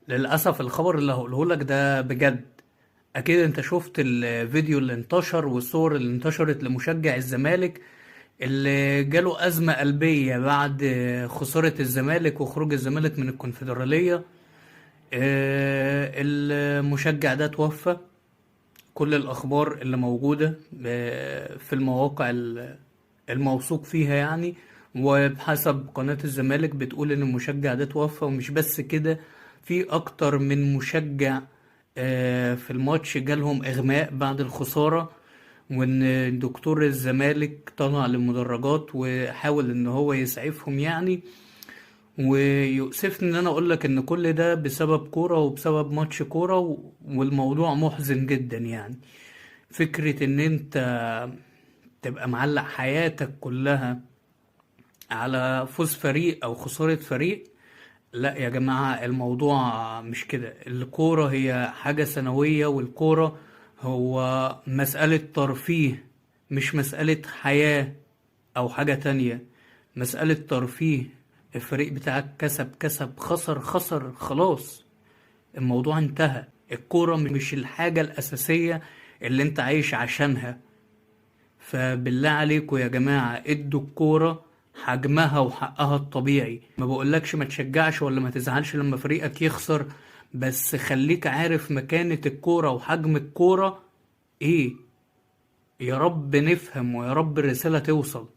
للأسف الخبر اللي هقوله لك ده بجد. أكيد أنت شفت الفيديو اللي انتشر والصور اللي انتشرت لمشجع الزمالك اللي جاله أزمة قلبية بعد خسارة الزمالك وخروج الزمالك من الكونفدرالية. المشجع ده توفى. كل الأخبار اللي موجودة في المواقع الموثوق فيها يعني، وبحسب قناة الزمالك بتقول إن المشجع ده توفى. ومش بس كده، في أكتر من مشجع في الماتش جالهم إغماء بعد الخسارة، وإن دكتور الزمالك طلع للمدرجات وحاول إن هو يسعفهم يعني. ويؤسفني ان انا اقول لك ان كل ده بسبب كورة وبسبب ماتش كورة والموضوع محزن جدا يعني. فكرة ان انت تبقى معلق حياتك كلها على فوز فريق او خسارة فريق. لا يا جماعة، الموضوع مش كده. الكورة هي حاجة سنوية، والكورة هو مسألة ترفيه، مش مسألة حياة او حاجة تانية. مسألة ترفيه. الفريق بتاعك كسب كسب، خسر خسر، خلاص الموضوع انتهى. الكورة مش الحاجة الأساسية اللي انت عايش عشانها. فبالله عليكم يا جماعة، ادوا الكورة حجمها وحقها الطبيعي. ما بقولكش ما تشجعش ولا ما تزعلش لما فريقك يخسر، بس خليك عارف مكانة الكورة وحجم الكورة ايه. يا رب نفهم ويا رب الرسالة توصل.